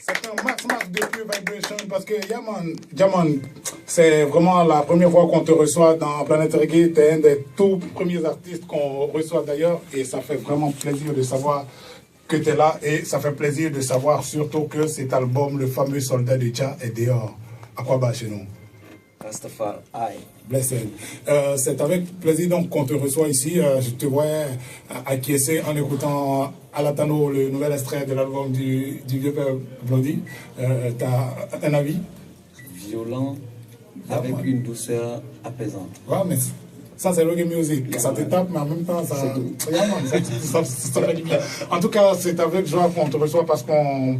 C'est un max de Pure Vibration parce que Yaman, c'est vraiment la première fois qu'on te reçoit dans Planète Reggae. Tu es un des tout premiers artistes qu'on reçoit d'ailleurs et ça fait vraiment plaisir de savoir que tu es là et ça fait plaisir de savoir surtout que cet album, le fameux Soldat de Jah, est dehors. À quoi bas chez nous? Rastafari. Blessed. C'est avec plaisir donc qu'on te reçoit ici. Je te vois acquiescer en écoutant Alatano, le nouvel extrait de l'album du vieux père Blondie. Tu as un avis? Violent, avec une douceur apaisante. Ouais, mais ça c'est reggae music. Ça te tape, mais en même temps, ça fait du bien. En tout cas, c'est avec joie qu'on te reçoit parce qu'on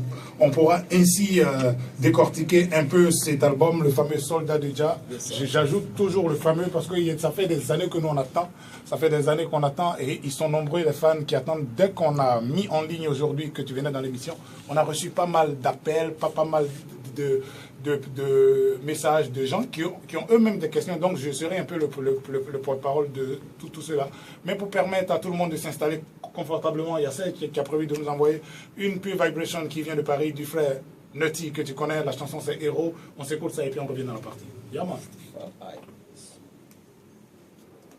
pourra ainsi décortiquer un peu cet album, le fameux Soldat de Jah. J'ajoute toujours le fameux parce que ça fait des années que nous on attend. Ça fait des années qu'on attend et ils sont nombreux les fans qui attendent. Dès qu'on a mis en ligne aujourd'hui que tu venais dans l'émission, on a reçu pas mal d'appels, pas mal de messages de gens qui ont eux-mêmes des questions. Donc, je serai un peu le porte-parole de tout cela. Mais pour permettre à tout le monde de s'installer confortablement, il y a celle qui a prévu de nous envoyer une Pure Vibration qui vient de Paris, du frère Nutty, que tu connais. La chanson, c'est Héros. On s'écoute ça et puis on revient dans la partie. Yaman.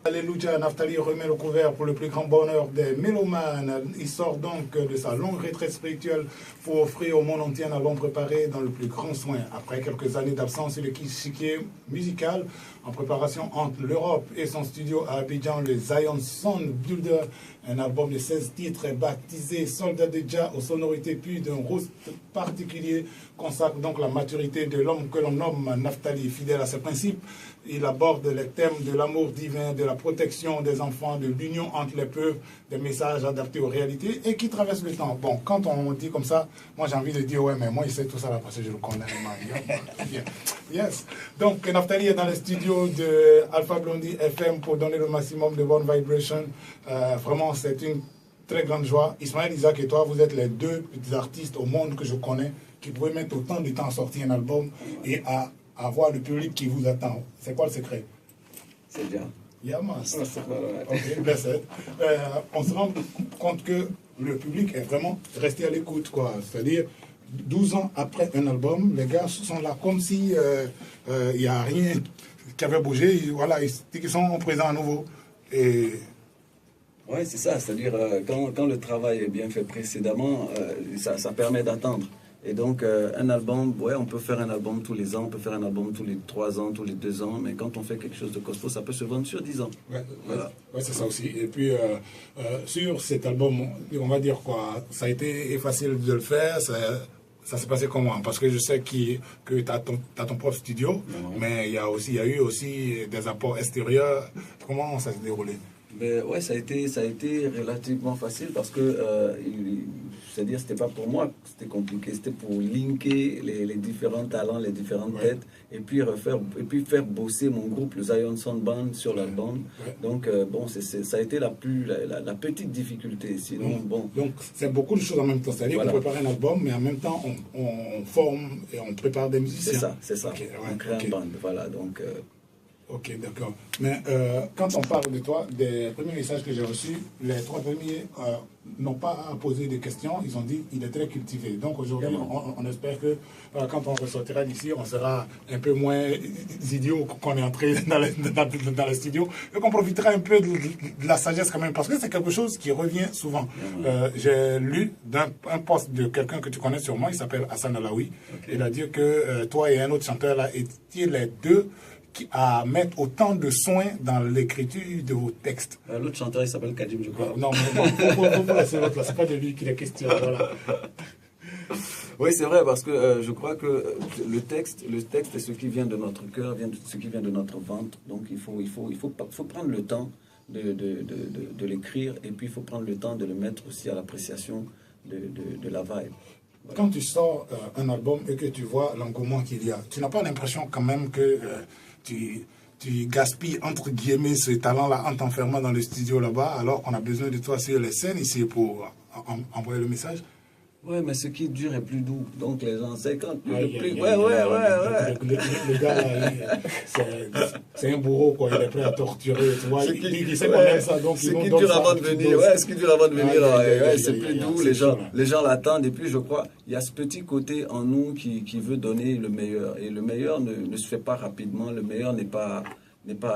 Alléluia, Naftali remet le couvert pour le plus grand bonheur des mélomanes. Il sort donc de sa longue retraite spirituelle pour offrir au monde entier un album préparé dans le plus grand soin. Après quelques années d'absence sur le chiquier musical, en préparation entre l'Europe et son studio à Abidjan, le Zion Sound Builder, un album de 16 titres baptisé Soldat de Jah aux sonorités puis d'un roast particulier consacre donc la maturité de l'homme que l'on nomme Naftali. Fidèle à ses principes, il aborde les thèmes de l'amour divin, de la protection des enfants, de l'union entre les peuples, des messages adaptés aux réalités et qui traversent le temps. Bon, quand on dit comme ça, moi j'ai envie de dire, ouais, mais moi il sait tout ça là parce que je le connais. Yes. Donc Naftali est dans les studios de Alpha Blondie FM pour donner le maximum de bonne vibration. Vraiment, c'est une très grande joie. Ismaël, Isaac et toi, vous êtes les deux petits artistes au monde que je connais qui pouvaient mettre autant de temps à sortir un album et à avoir le public qui vous attend. C'est quoi le secret? C'est bien. Yaman. Ok, blessed. On se rend compte que le public est vraiment resté à l'écoute, quoi. C'est-à-dire, 12 ans après un album, les gars sont là comme si il n'y a rien qui avait bougé. Voilà, ils sont présents à nouveau. Et oui, c'est ça. C'est-à-dire, quand le travail est bien fait précédemment, ça permet d'attendre. Et donc, un album, ouais, on peut faire un album tous les ans, on peut faire un album tous les 3 ans, tous les 2 ans, mais quand on fait quelque chose de costaud, ça peut se vendre sur 10 ans. Ouais, voilà. Ouais, c'est ça aussi. Et puis, sur cet album, on va dire quoi, ça a été facile de le faire, ça s'est passé comment? Parce que je sais que tu as ton propre studio, mais il y a eu aussi des apports extérieurs. Comment ça s'est déroulé? Ben ouais, ça a été relativement facile parce que, c'est-à-dire, c'était pas pour moi, c'était compliqué, c'était pour linker les différents talents, les différentes têtes, et puis faire bosser mon groupe, le Zion Sound Band, sur l'album. Donc, bon, ça a été la petite difficulté, sinon, bon. Donc, c'est beaucoup de choses en même temps, c'est-à-dire qu'on prépare un album, mais en même temps, on forme et on prépare des musiciens. C'est ça, okay, on crée un band, voilà, donc... Ok, d'accord. Mais quand on parle de toi, des premiers messages que j'ai reçus, les 3 premiers n'ont pas posé de questions. Ils ont dit qu'il est très cultivé. Donc aujourd'hui, on espère que quand on ressortira d'ici, on sera un peu moins idiots qu'on est entré dans le studio et qu'on profitera un peu de la sagesse quand même. Parce que c'est quelque chose qui revient souvent. J'ai lu un post de quelqu'un que tu connais sûrement, il s'appelle Hassan Alaoui. Okay. Il a dit que toi et un autre chanteur là étiez les deux à mettre autant de soins dans l'écriture de vos textes. L'autre chanteur, il s'appelle Kadim, je crois. Non, mais faut laisser l'autre là, c'est pas de lui qu'il est question. Voilà. Oui, c'est vrai, parce que je crois que le texte est ce qui vient de notre cœur, ce qui vient de notre ventre. Donc il faut prendre le temps de l'écrire, et puis il faut prendre le temps de le mettre aussi à l'appréciation de la vibe. Voilà. Quand tu sors un album et que tu vois l'engouement qu'il y a, tu n'as pas l'impression quand même que tu gaspilles entre guillemets ce talent-là en t'enfermant dans le studio là-bas, alors qu'on a besoin de toi sur les scènes ici pour envoyer le message? Ouais, mais ce qui dure est plus doux. Donc les gens, c'est quand plus. Le gars, c'est un bourreau, quoi. Il est prêt à torturer. Tu vois, il sait qu'on aime ça. Donc, ce qui dure avant de venir, ce qui dure avant de venir, c'est plus doux. Les gens l'attendent. Et puis, je crois, il y a ce petit côté en nous qui veut donner le meilleur. Et le meilleur ne se fait pas rapidement. Le meilleur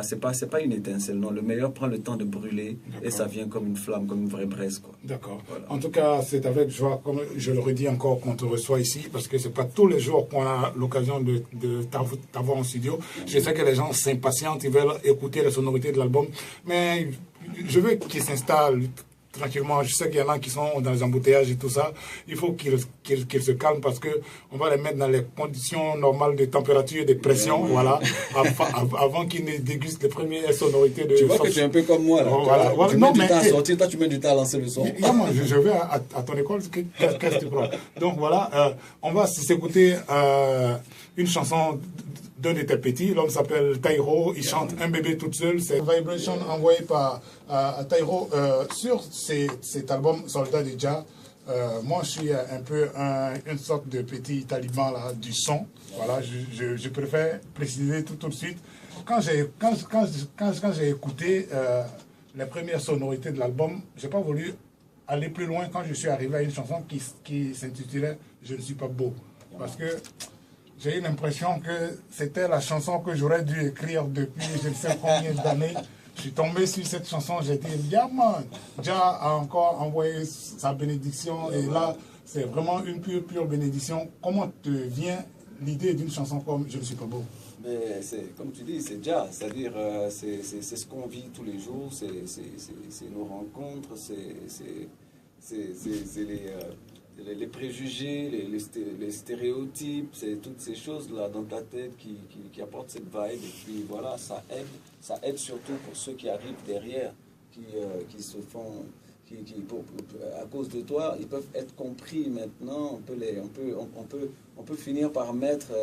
c'est pas une étincelle, non. Le meilleur prend le temps de brûler et ça vient comme une flamme, comme une vraie braise, quoi. D'accord. Voilà. En tout cas, c'est avec joie, comme je le redis encore, qu'on te reçoit ici, parce que c'est pas tous les jours qu'on a l'occasion de t'avoir en studio. Je sais que les gens s'impatientent, ils veulent écouter les sonorités de l'album, mais je veux qu'ils s'installent tranquillement. Je sais qu'il y en a qui sont dans les embouteillages et tout ça. Il faut qu'ils se calment parce que on va les mettre dans les conditions normales de température et de pression, voilà, avant qu'ils ne dégustent les premières sonorités de. Tu vois que tu es un peu comme moi, là. Voilà. Tu mets du temps à sortir, toi tu mets du temps à lancer le son. Moi, je vais à ton école, qu'est-ce que tu crois? Donc voilà, on va s'écouter une chanson d'un de tes petits. L'homme s'appelle Taïro, il chante Un bébé toute seule. C'est Vibration envoyé par Taïro sur cet album Soldat de Jah. Moi, je suis un peu une sorte de petit taliban là, du son. Voilà, je préfère préciser tout de suite. Quand j'ai écouté les premières sonorités de l'album, je n'ai pas voulu aller plus loin quand je suis arrivé à une chanson qui s'intitulait Je ne suis pas beau. Parce que j'ai eu l'impression que c'était la chanson que j'aurais dû écrire depuis je ne sais combien d'années. Je suis tombé sur cette chanson, j'ai dit, yeah man, Jah a encore envoyé sa bénédiction et là, c'est vraiment une pure bénédiction. Comment te vient l'idée d'une chanson comme Je ne suis pas beau? Mais c'est, comme tu dis, c'est Jah, c'est-à-dire c'est ce qu'on vit tous les jours, c'est nos rencontres, c'est les préjugés, les stéréotypes, c'est toutes ces choses-là dans ta tête qui apportent cette vibe. Et puis voilà, ça aide surtout pour ceux qui arrivent derrière, qui se font, à cause de toi, ils peuvent être compris maintenant. On peut finir par mettre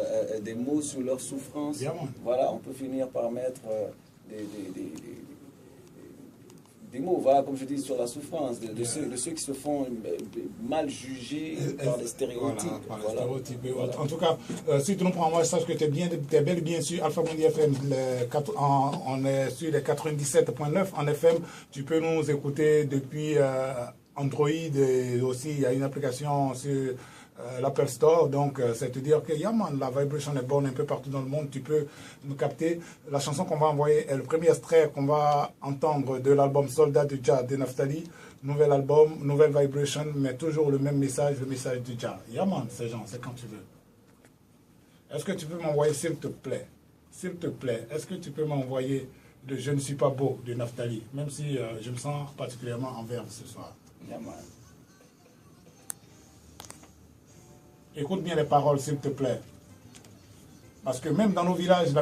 des mots sur leur souffrance. Voilà, on peut finir par mettre des mots, voilà, comme je dis, sur la souffrance de ceux qui se font mal juger par les stéréotypes. Voilà. En tout cas, si tu nous prends moi, sache que tu es bel et bien sûr Alpha Mundi FM. On est sur les 97.9 en FM. Tu peux nous écouter depuis Android et aussi il y a une application sur l'Apple Store, donc c'est te dire que la vibration est bonne un peu partout dans le monde, tu peux nous capter. La chanson qu'on va envoyer est le premier extrait qu'on va entendre de l'album Soldat de Jah de Naftali. Nouvel album, nouvelle vibration, mais toujours le même message, le message de Jah. C'est genre, c'est quand tu veux. Est-ce que tu peux m'envoyer, s'il te plaît, est-ce que tu peux m'envoyer le Je ne suis pas beau de Naftali, même si je me sens particulièrement en verbe ce soir. Écoute bien les paroles, s'il te plaît. Parce que même dans nos villages,